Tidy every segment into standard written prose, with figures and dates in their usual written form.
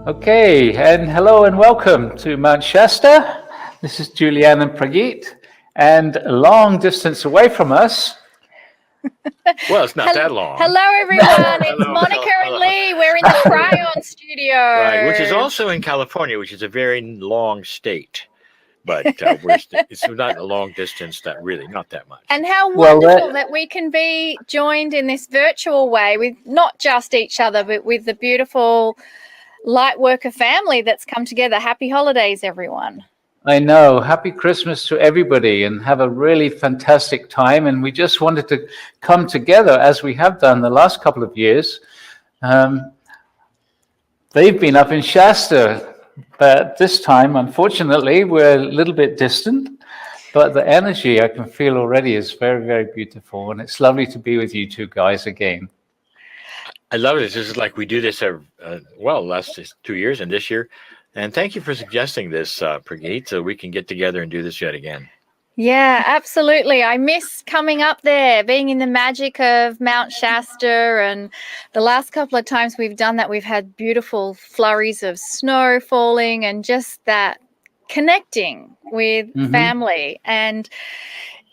Okay, and hello and welcome to Mount Shasta. This is Julianne and Prageet, and a long distance away from us. Well, it's not that long. Hello, everyone. It's Monika and Lee. We're in the Kryon studio. Right, which is also in California, which is a very long state. But it's not a long distance, not that much. And how wonderful that we can be joined in this virtual way with not just each other, but with the beautiful Lightworker family that's come together. Happy holidays, everyone. I know. Happy Christmas to everybody and have a really fantastic time. And we just wanted to come together as we have done the last couple of years. They've been up in Shasta, but this time, unfortunately, we're a little bit distant. But the energy I can feel already is very, very beautiful. And it's lovely to be with you two guys again. I love it. This is like we do this last 2 years and this year. And thank you for suggesting this, Prageet, so we can get together and do this yet again. Yeah, absolutely. I miss coming up there, being in the magic of Mount Shasta. And the last couple of times we've done that, we've had beautiful flurries of snow falling and just that connecting with family. And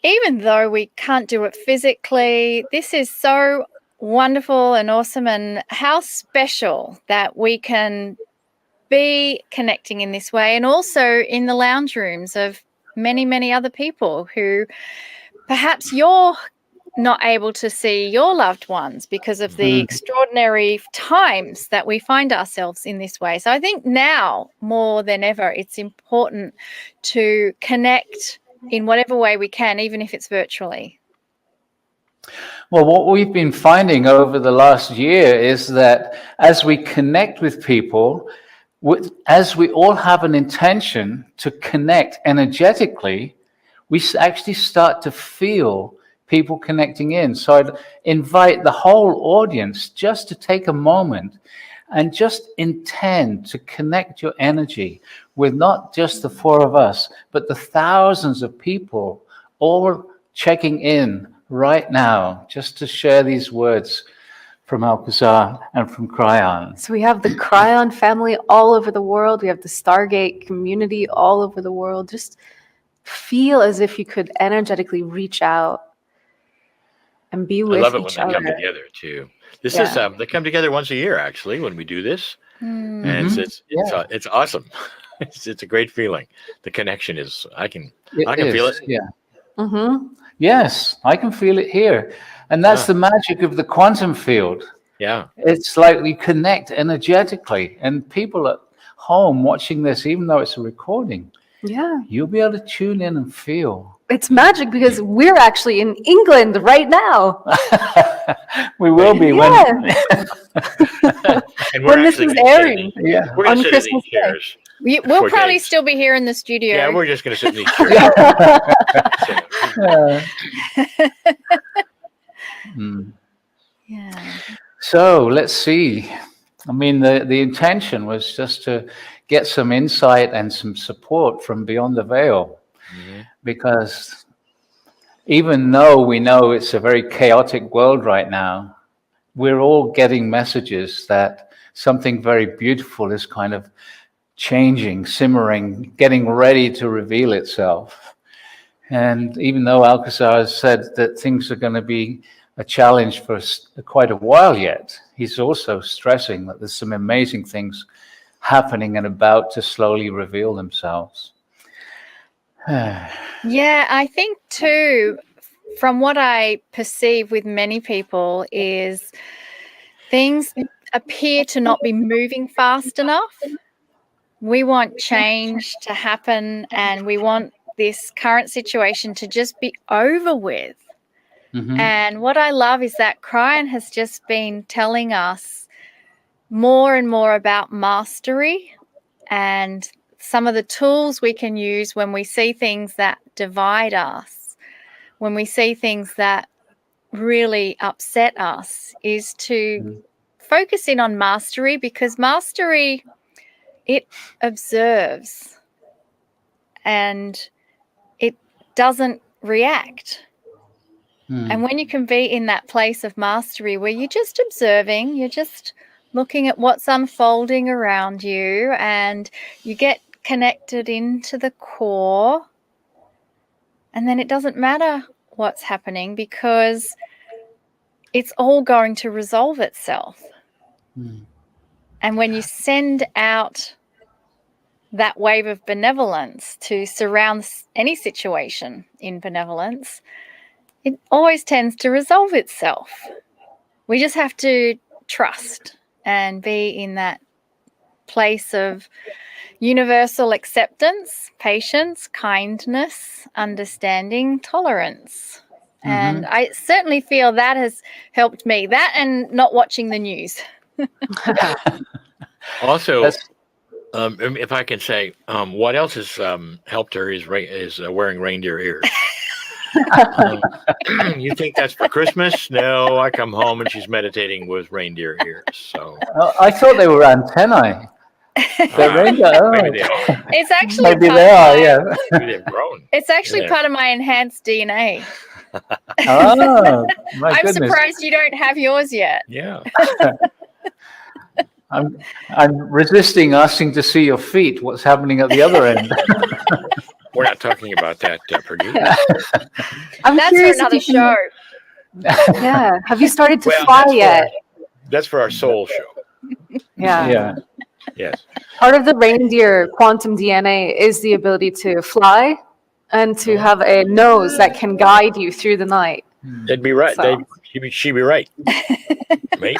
even though we can't do it physically, this is so wonderful and awesome, and how special that we can be connecting in this way, and also in the lounge rooms of many, many other people who perhaps you're not able to see your loved ones because of the extraordinary times that we find ourselves in this way. So I think now more than ever, it's important to connect in whatever way we can, even if it's virtually. Well, what we've been finding over the last year is that as we connect with people, as we all have an intention to connect energetically, we actually start to feel people connecting in. So I'd invite the whole audience just to take a moment and just intend to connect your energy with not just the four of us, but the thousands of people all checking in right now, just to share these words from Alcazar and from Kryon. So we have the Kryon family all over the world. We have the Stargate community all over the world. Just feel as if you could energetically reach out and be with each other. I love it when they come together too. This is they come together once a year actually when we do this, and it's awesome. It's a great feeling. The connection is I can feel it. Yeah. Mm-hmm. Yes, I can feel it here. And that's the magic of the quantum field. Yeah. It's like we connect energetically, and people at home watching this, even though it's a recording, you'll be able to tune in and feel. It's magic because we're actually in England right now. We will be when this is airing on Christmas Day. We'll probably still be here in the studio. Yeah, we're just going to sit in these chairs. So let's see. I mean, the intention was just to get some insight and some support from beyond the veil, because even though we know it's a very chaotic world right now, we're all getting messages that something very beautiful is kind of changing, simmering, getting ready to reveal itself. And even though Alcazar has said that things are going to be a challenge for quite a while yet, he's also stressing that there's some amazing things happening and about to slowly reveal themselves. Yeah, I think too, from what I perceive with many people, is things appear to not be moving fast enough. We want change to happen, and we want this current situation to just be over with. And what I love is that Kryon has just been telling us more and more about mastery and some of the tools we can use when we see things that divide us, when we see things that really upset us, is to focus in on mastery, because mastery, it observes and it doesn't react. And when you can be in that place of mastery where you're just observing, you're just looking at what's unfolding around you, and you get connected into the core, and then it doesn't matter what's happening because it's all going to resolve itself. And when you send out that wave of benevolence to surround any situation in benevolence, it always tends to resolve itself. We just have to trust and be in that place of universal acceptance, patience, kindness, understanding, tolerance. And I certainly feel that has helped me. That and not watching the news. Also, if I can say, what else has helped her is wearing reindeer ears. You think that's for Christmas? No, I come home and she's meditating with reindeer ears. So I thought they were antennae. maybe they are. It's actually Maybe they are. Yeah. Maybe they've grown. It's actually part of my enhanced DNA. Oh, my I'm goodness. surprised you don't have yours yet. Yeah. I'm resisting asking to see your feet. What's happening at the other end? We're not talking about that, Prageet. I'm That's for curious if another you can- show. Yeah. Have you started to Well, fly that's yet? That's for our soul show. Yeah. Yeah. Yes. Part of the reindeer quantum DNA is the ability to fly and to have a nose that can guide you through the night. They'd be right. So- She'd be right. Mate.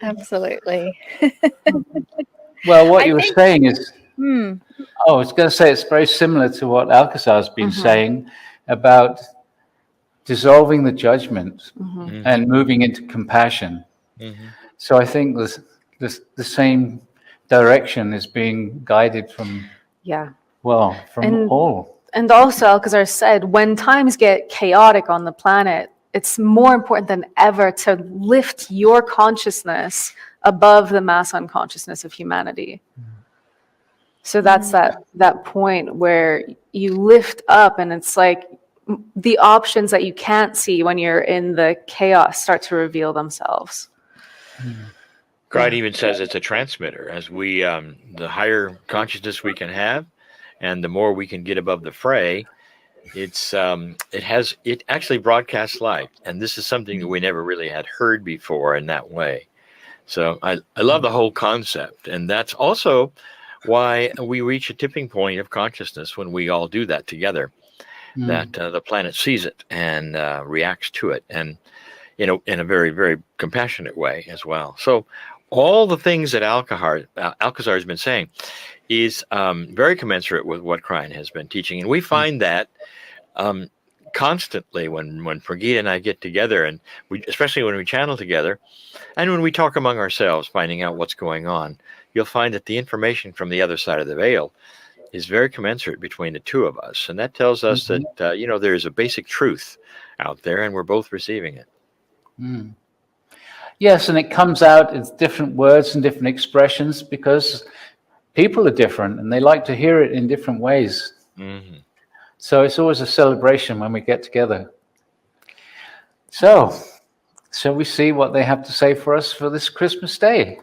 Absolutely. Well, what I you were think- saying is, Hmm. I was going to say it's very similar to what Alcazar's been saying about dissolving the judgment and moving into compassion. So I think the same direction is being guided from Yeah. from all. And also, Alcazar said, when times get chaotic on the planet, it's more important than ever to lift your consciousness above the mass unconsciousness of humanity. So that's that point where you lift up, and it's like the options that you can't see when you're in the chaos start to reveal themselves. Kryon even says it's a transmitter. As we, the higher consciousness we can have, and the more we can get above the fray, it actually broadcasts light, and this is something that we never really had heard before in that way. So I love the whole concept, and that's also why we reach a tipping point of consciousness when we all do that together. That the planet sees it and reacts to it, and in a very, very compassionate way as well. So all the things that Alcazar has been saying is very commensurate with what Kryon has been teaching, and we find that constantly when Prageet and I get together, and especially when we channel together, and when we talk among ourselves, finding out what's going on, you'll find that the information from the other side of the veil is very commensurate between the two of us, and that tells us that there is a basic truth out there, and we're both receiving it. Yes, and it comes out in different words and different expressions because people are different and they like to hear it in different ways. So it's always a celebration when we get together. So, shall we see what they have to say for us for this Christmas Day?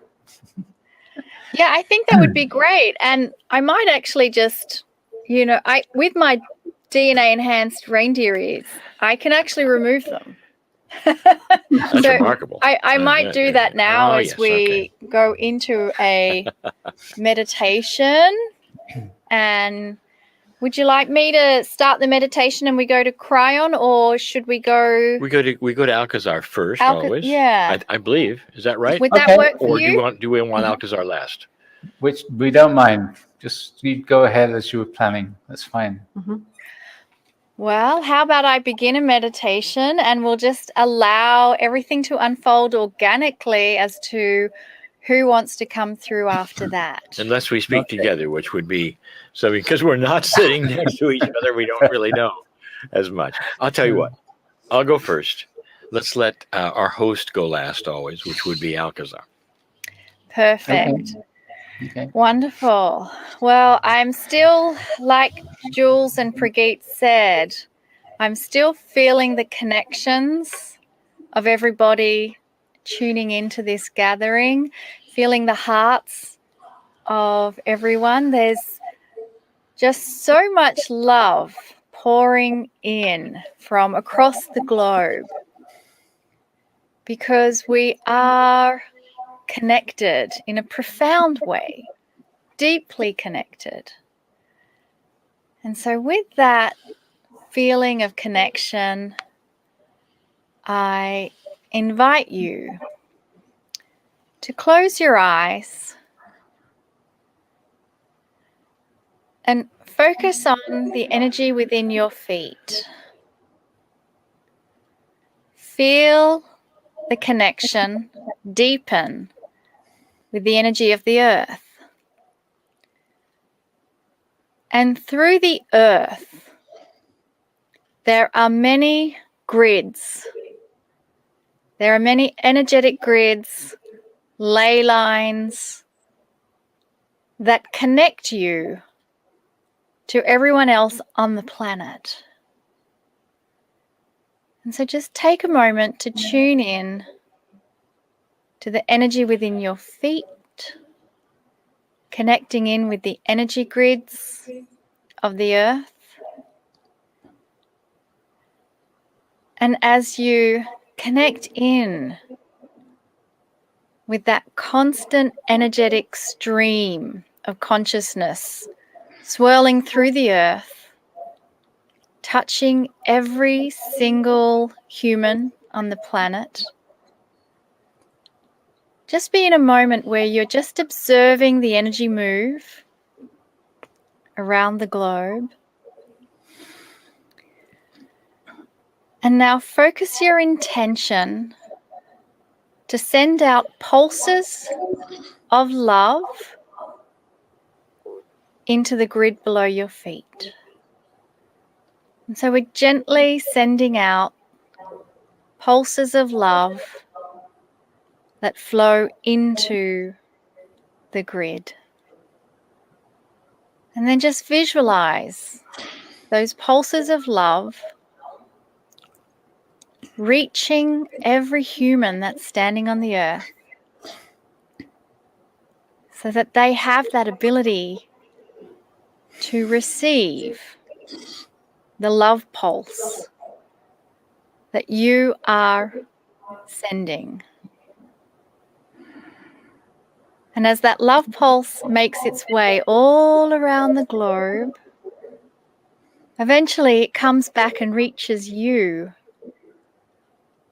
Yeah, I think that would be great. And I might actually just, with my DNA enhanced reindeer ears, I can actually remove them. That's remarkable. I might do that now as we okay. go into a meditation. And would you like me to start the meditation and we go to Kryon, or should we go? We go to Alcazar first, always. Yeah, I believe. Is that right? Would that work for Or you? do we want Alcazar last? Which we don't mind. Just you go ahead as you were planning. That's fine. Well, how about I begin a meditation and we'll just allow everything to unfold organically as to who wants to come through after that. Unless we speak together, which would be so, because we're not sitting next to each other, we don't really know as much. I'll tell you what. I'll go first. Let's let our host go last always, which would be Alcazar. Perfect. Okay. Wonderful. Well, I'm still, like Jules and Prageet said, I'm still feeling the connections of everybody tuning into this gathering, feeling the hearts of everyone. There's just so much love pouring in from across the globe because we are connected in a profound way, deeply connected. And so with that feeling of connection, I invite you to close your eyes and focus on the energy within your feet. Feel the connection deepen with the energy of the earth. And through the earth, there are many grids. There are many energetic grids, ley lines that connect you to everyone else on the planet. And so just take a moment to tune in to the energy within your feet, connecting in with the energy grids of the earth. And as you connect in with that constant energetic stream of consciousness swirling through the earth, touching every single human on the planet, just be in a moment where you're just observing the energy move around the globe. And now focus your intention to send out pulses of love into the grid below your feet. And so we're gently sending out pulses of love that flow into the grid. And then just visualize those pulses of love reaching every human that's standing on the earth so that they have that ability to receive the love pulse that you are sending. And as that love pulse makes its way all around the globe, eventually it comes back and reaches you,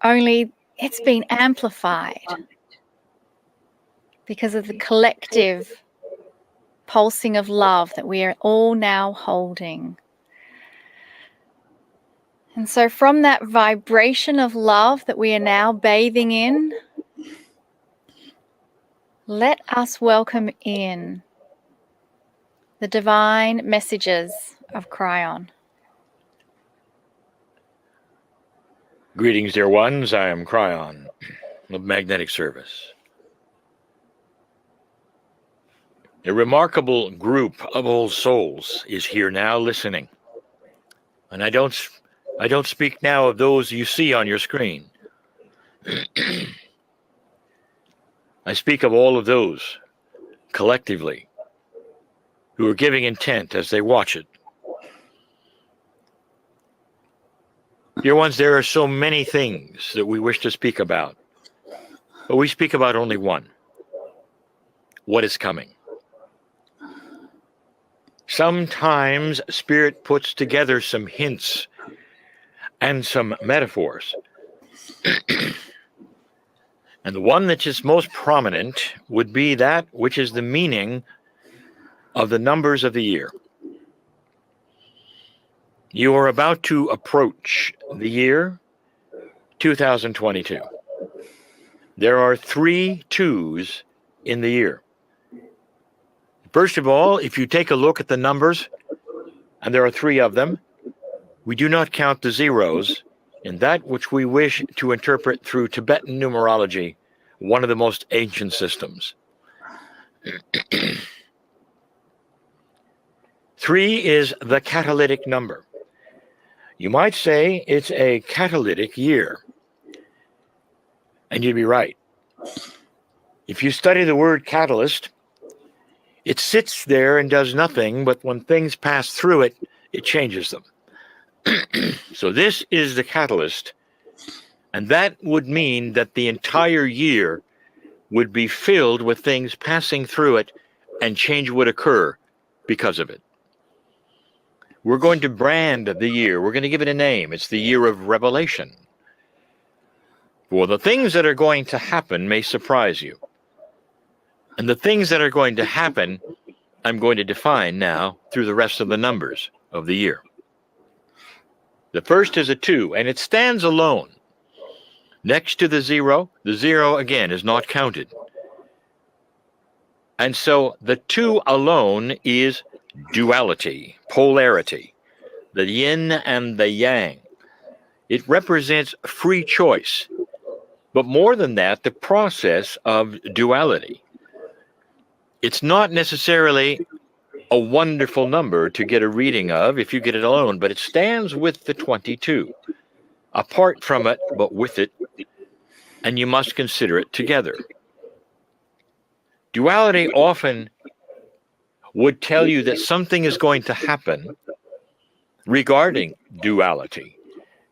only it's been amplified because of the collective pulsing of love that we are all now holding. And so from that vibration of love that we are now bathing in, let us welcome in the divine messages of Kryon. Greetings, dear ones. I am Kryon of Magnetic Service. A remarkable group of old souls is here now listening. And I don't speak now of those you see on your screen. I speak of all of those collectively who are giving intent as they watch it. Dear ones, there are so many things that we wish to speak about, but we speak about only one: what is coming. Sometimes Spirit puts together some hints and some metaphors. And the one that is most prominent would be that which is the meaning of the numbers of the year. You are about to approach the year 2022. There are 3 2s in the year. First of all, if you take a look at the numbers, and there are 3 of them, we do not count the zeros in that which we wish to interpret through Tibetan numerology, one of the most ancient systems. 3 is the catalytic number. You might say it's a catalytic year. And you'd be right. If you study the word catalyst, it sits there and does nothing, but when things pass through it, it changes them. So this is the catalyst, and that would mean that the entire year would be filled with things passing through it, and change would occur because of it. We're going to brand the year. We're going to give it a name. It's the year of revelation. Well, the things that are going to happen may surprise you. And the things that are going to happen, I'm going to define now through the rest of the numbers of the year. The first is a 2, and it stands alone. Next to the 0 again is not counted. And so the 2 alone is duality, polarity, the yin and the yang. It represents free choice, but more than that, the process of duality. It's not necessarily a wonderful number to get a reading of if you get it alone, but it stands with the 22, apart from it, but with it, and you must consider it together. Duality often would tell you that something is going to happen regarding duality.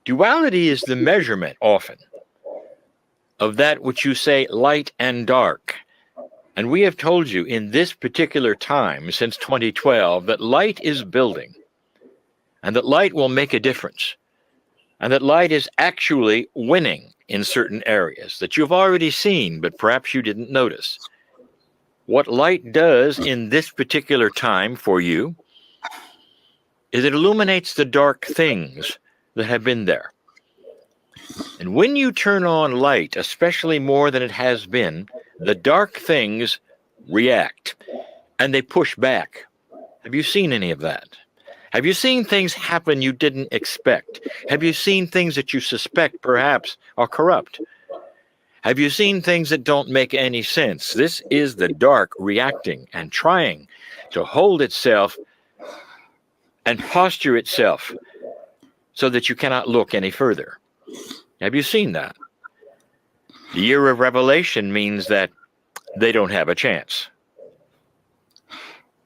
Duality is the measurement often of that which you say light and dark. And we have told you in this particular time, since 2012, that light is building, and that light will make a difference, and that light is actually winning in certain areas that you've already seen, but perhaps you didn't notice. What light does in this particular time for you is it illuminates the dark things that have been there. And when you turn on light, especially more than it has been, the dark things react and they push back. Have you seen any of that? Have you seen things happen you didn't expect? Have you seen things that you suspect perhaps are corrupt? Have you seen things that don't make any sense? This is the dark reacting and trying to hold itself and posture itself so that you cannot look any further. Have you seen that? The year of revelation means that they don't have a chance.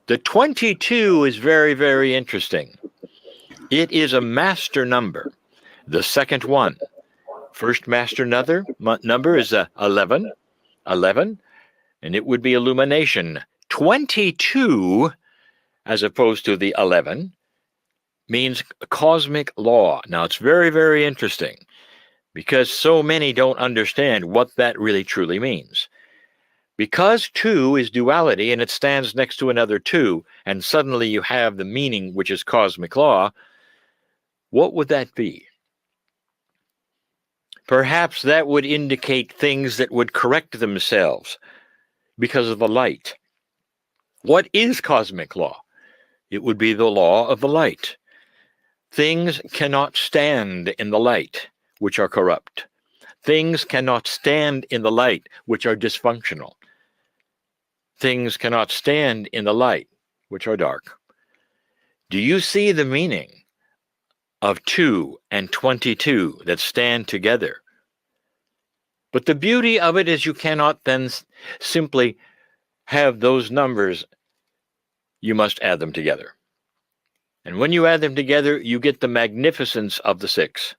The 22 is very, very interesting. It is a master number, the second one. First master number is 11, and it would be illumination. 22, as opposed to the 11, means cosmic law. Now, it's very, very interesting because so many don't understand what that really truly means. Because 2 is duality and it stands next to another 2, and suddenly you have the meaning which is cosmic law, what would that be? Perhaps that would indicate things that would correct themselves because of the light. What is cosmic law? It would be the law of the light. Things cannot stand in the light, which are corrupt. Things cannot stand in the light, which are dysfunctional. Things cannot stand in the light, which are dark. Do you see the meaning of 2 and 22 that stand together? But the beauty of it is you cannot then simply have those numbers. You must add them together. And when you add them together, you get the magnificence of the 6.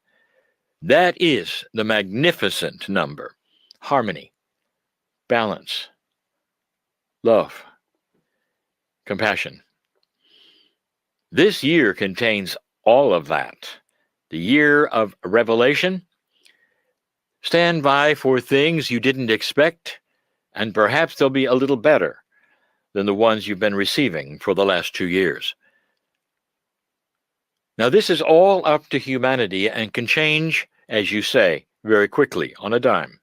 That is the magnificent number. Harmony, balance, love, compassion. This year contains all of that. The year of revelation. Stand by for things you didn't expect, and perhaps they'll be a little better than the ones you've been receiving for the last 2 years. Now, this is all up to humanity and can change, as you say, very quickly on a dime,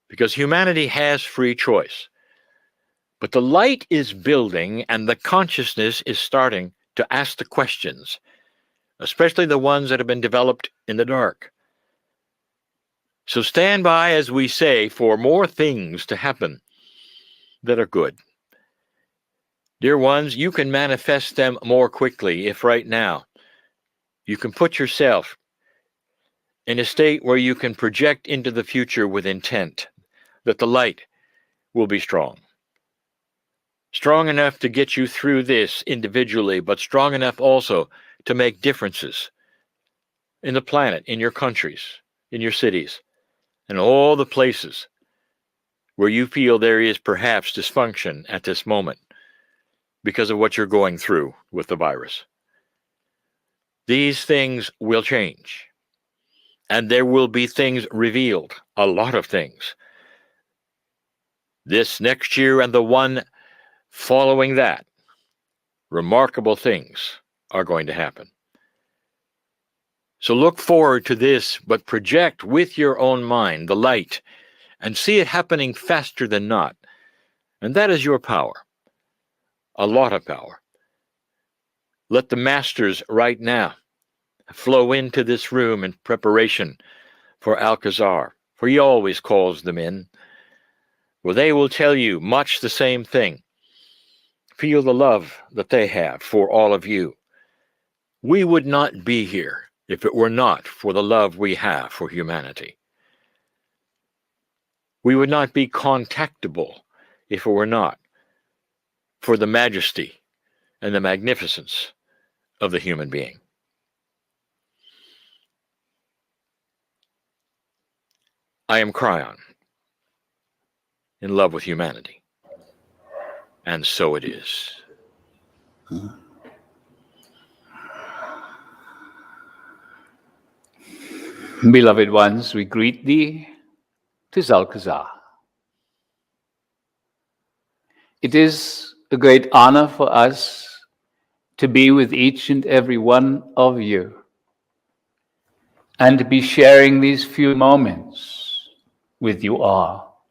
because humanity has free choice. But the light is building and the consciousness is starting to ask the questions, especially the ones that have been developed in the dark. So stand by, as we say, for more things to happen that are good. Dear ones, you can manifest them more quickly if right now you can put yourself in a state where you can project into the future with intent, that the light will be strong. Strong enough to get you through this individually, but strong enough also to make differences in the planet, in your countries, in your cities, and all the places where you feel there is perhaps dysfunction at this moment because of what you're going through with the virus. These things will change, and there will be things revealed, a lot of things. This next year and the one following that, remarkable things are going to happen. So look forward to this, but project with your own mind the light and see it happening faster than not. And that is your power, a lot of power. Let the masters right now flow into this room in preparation for Alcazar, for he always calls them in. Well, they will tell you much the same thing. Feel the love that they have for all of you. We would not be here if it were not for the love we have for humanity. We would not be contactable if it were not for the majesty and the magnificence of the human being. I am Kryon, in love with humanity. And so it is. Beloved ones, we greet thee. 'Tis Alcazar. It is a great honor for us to be with each and every one of you and to be sharing these few moments with you all.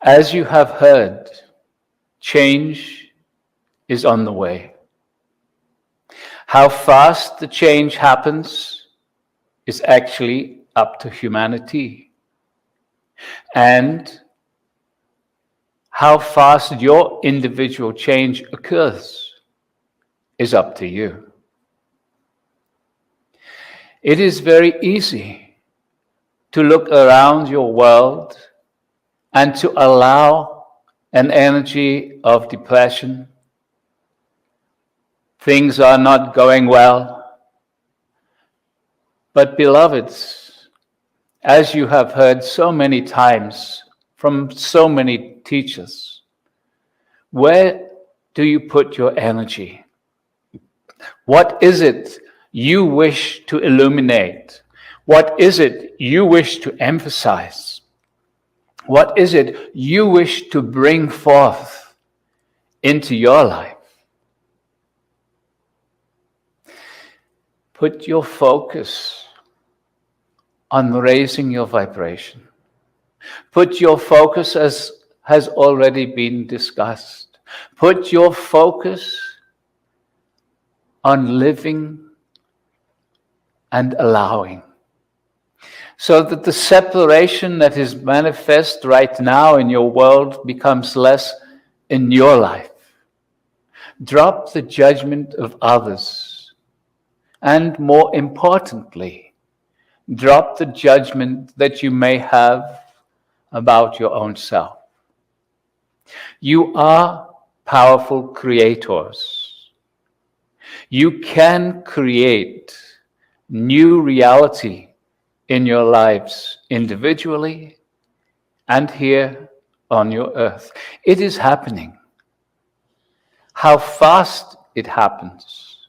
As you have heard, change is on the way. How fast the change happens is actually up to humanity. And how fast your individual change occurs is up to you. It is very easy to look around your world and to allow an energy of depression. Things are not going well. But beloveds, as you have heard so many times from so many teachers, where do you put your energy? What is it you wish to illuminate? What is it you wish to emphasize? What is it you wish to bring forth into your life? Put your focus on raising your vibration. Put your focus, as has already been discussed, put your focus on living and allowing, so that the separation that is manifest right now in your world becomes less in your life. Drop the judgment of others, and more importantly, drop the judgment that you may have about your own self. You are powerful creators. You can create new reality in your lives individually and here on your earth. It is happening. How fast it happens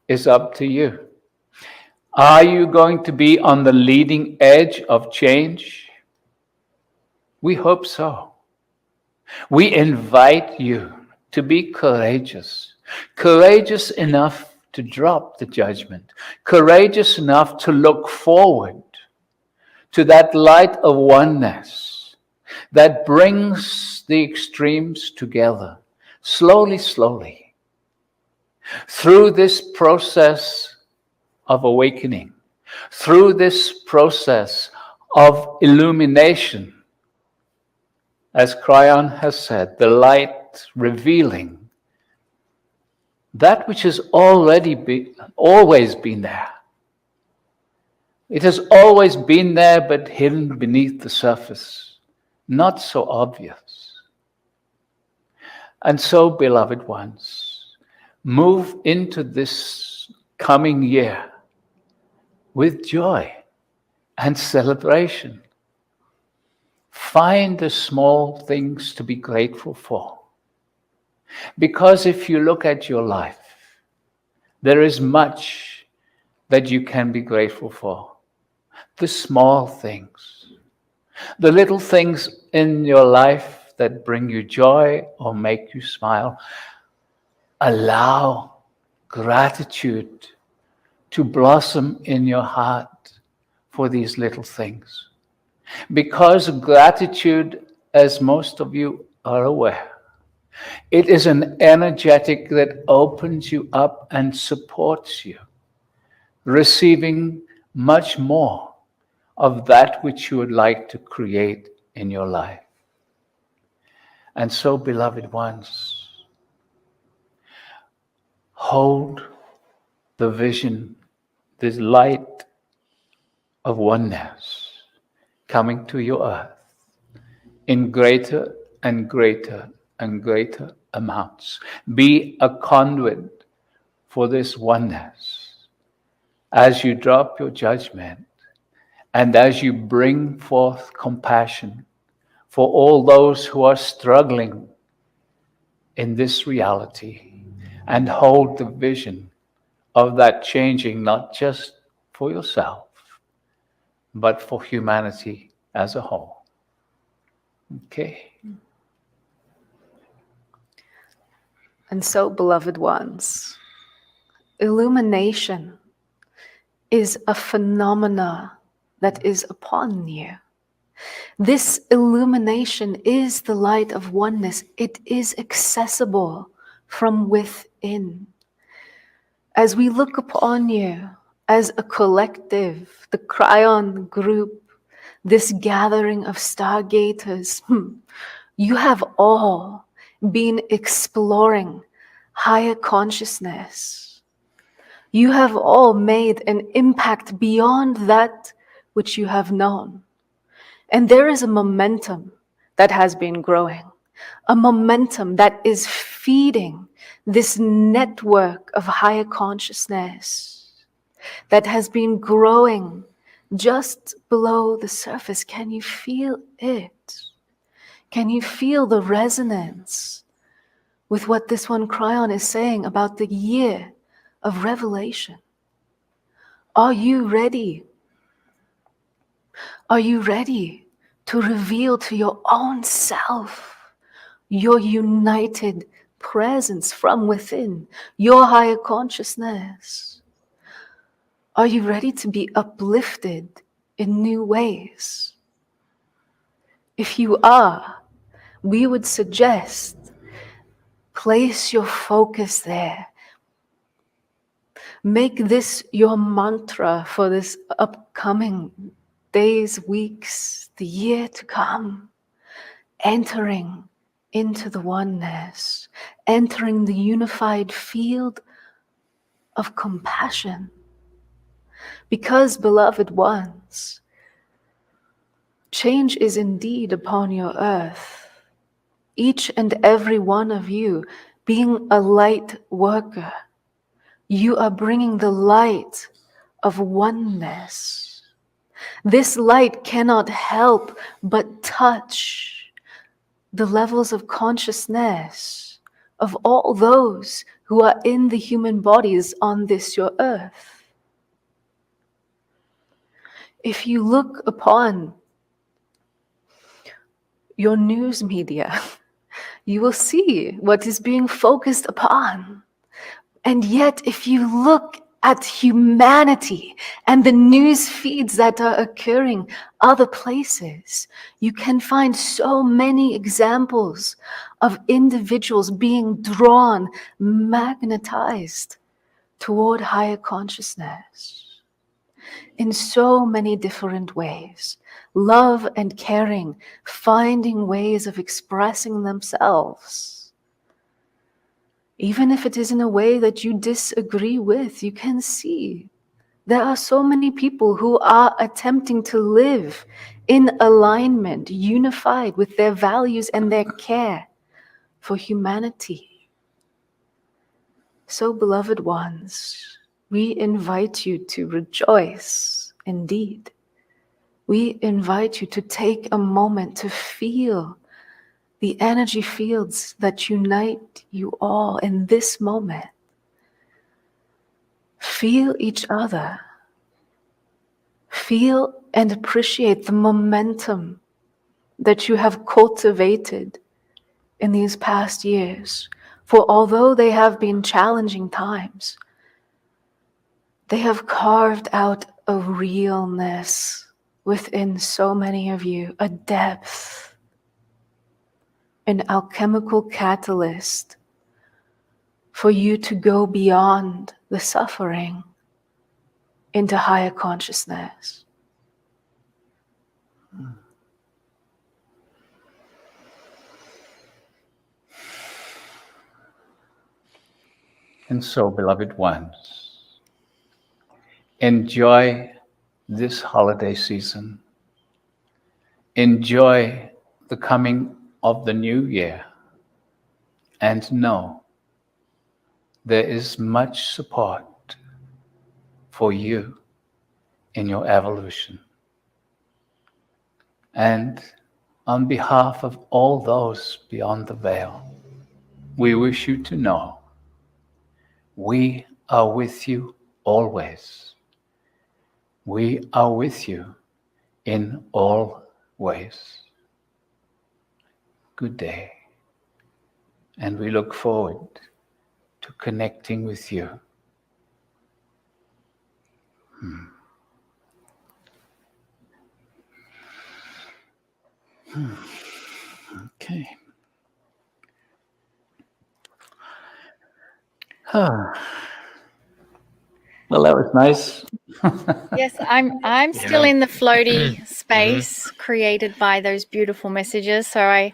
is up to you. Are you going to be on the leading edge of change? We hope so. We invite you to be courageous. Courageous enough to drop the judgment. Courageous enough to look forward to that light of oneness that brings the extremes together, slowly, slowly. Through this process of awakening, through this process of illumination, as Kryon has said, the light revealing that which has always been there. It has always been there, but hidden beneath the surface, not so obvious. And so, beloved ones, move into this coming year with joy and celebration. Find the small things to be grateful for. Because if you look at your life, there is much that you can be grateful for. The small things, the little things in your life that bring you joy or make you smile. Allow gratitude to blossom in your heart for these little things. Because gratitude, as most of you are aware, it is an energetic that opens you up and supports you, receiving much more of that which you would like to create in your life. And so, beloved ones, hold the vision, this light of oneness coming to your earth in greater and greater and greater amounts. Be a conduit for this oneness as you drop your judgment and as you bring forth compassion for all those who are struggling in this reality, and hold the vision of that changing, not just for yourself, but for humanity as a whole. Okay? And so, beloved ones, illumination is a phenomena that is upon you. This illumination is the light of oneness. It is accessible from within. As we look upon you as a collective, the Kryon group, this gathering of stargaters, you have all been exploring higher consciousness. You have all made an impact beyond that which you have known. And there is a momentum that has been growing, a momentum that is feeding this network of higher consciousness that has been growing just below the surface. Can you feel it? Can you feel the resonance with what this one Kryon is saying about the year of revelation? Are you ready? Are you ready to reveal to your own self your united presence from within, your higher consciousness? Are you ready to be uplifted in new ways? If you are, we would suggest place your focus there. Make this your mantra for this upcoming days, weeks, the year to come. Entering into the oneness, entering the unified field of compassion. Because, beloved ones, change is indeed upon your earth. Each and every one of you being a light worker, you are bringing the light of oneness. This light cannot help but touch the levels of consciousness of all those who are in the human bodies on this your earth. If you look upon your news media, you will see what is being focused upon. And yet, if you look at humanity and the news feeds that are occurring other places, you can find so many examples of individuals being drawn, magnetized toward higher consciousness in so many different ways. Love and caring, finding ways of expressing themselves. Even if it is in a way that you disagree with, you can see there are so many people who are attempting to live in alignment, unified with their values and their care for humanity. So, beloved ones, we invite you to rejoice indeed. We invite you to take a moment to feel the energy fields that unite you all in this moment. Feel each other. Feel and appreciate the momentum that you have cultivated in these past years. For although they have been challenging times, they have carved out a realness within so many of you, a depth, an alchemical catalyst for you to go beyond the suffering into higher consciousness. And so, beloved ones, enjoy this holiday season. Enjoy the coming of the new year. And know there is much support for you in your evolution. And on behalf of all those beyond the veil, we wish you to know we are with you always. We are with you in all ways. Good day. And we look forward to connecting with you. Okay. Well, that was nice. Yes, I'm still in the floaty space created by those beautiful messages. So I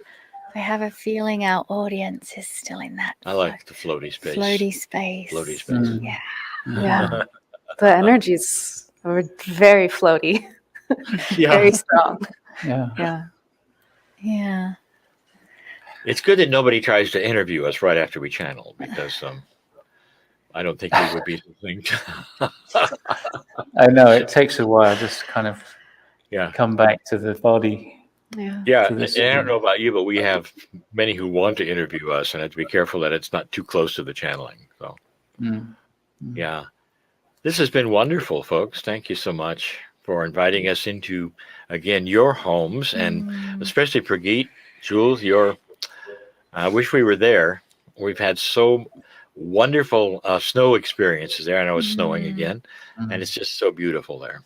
have a feeling our audience is still in that. I like the floaty space. Floaty space. Floaty space. Yeah. Yeah. The energies are very floaty, Yeah. very strong. Yeah. Yeah. Yeah. It's good that nobody tries to interview us right after we channel, because I don't think we would be linked. I know it takes a while just to kind of Yeah. come back to the body. Yeah. Yeah, To and this I don't know about you, but we have many who want to interview us, and have to be careful that it's not too close to the channeling. So, yeah. This has been wonderful, folks. Thank you so much for inviting us into, again, your homes, and especially Prageet, Jules, I wish we were there. We've had so wonderful snow experiences there. I know it's snowing again, and it's just so beautiful there.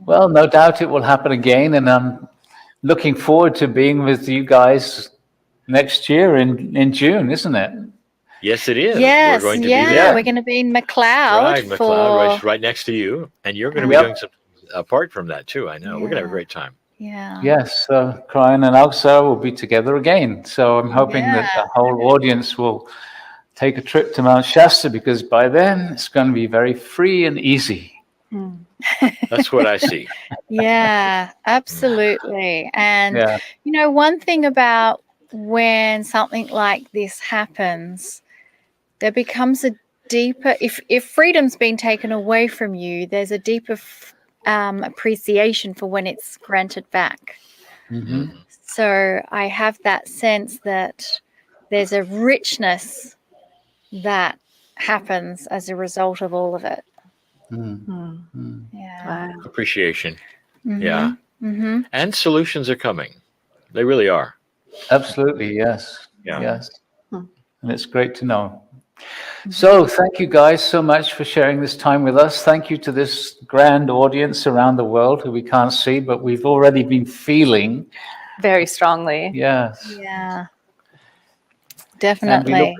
Well, no doubt it will happen again, and I'm looking forward to being with you guys next year in June, isn't it? Yes, it is. Yes, We're going to yeah, be there. we're going to be in McLeod. Right, McLeod, right next to you. And you're going to be doing something apart from that, too. I know. We're going to have a great time. Yeah. Yes, Kryon and Alcazar will be together again. So I'm hoping that the whole audience will take a trip to Mount Shasta, because by then it's going to be very free and easy. That's what I see. Yeah, absolutely. And, you know, one thing about when something like this happens, there becomes a deeper, if freedom's been taken away from you, there's a deeper appreciation for when it's granted back. So I have that sense that there's a richness that happens as a result of all of it. Yeah. Wow. Appreciation. Yeah. And solutions are coming. They really are. Absolutely, yes. Yeah. Yes. And it's great to know. So thank you guys so much for sharing this time with us. Thank you to this grand audience around the world who we can't see, but we've already been feeling. Very strongly. Yes. Yeah. Definitely.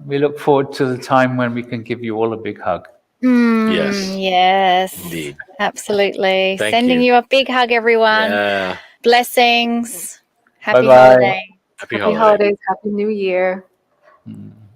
We look forward to the time when we can give you all a big hug. Yes. Yes. Indeed. Absolutely. Thank Sending you a big hug, everyone. Yeah. Blessings. Happy Bye-bye. holiday. Happy Happy holiday. holidays. Happy New Year. Mm.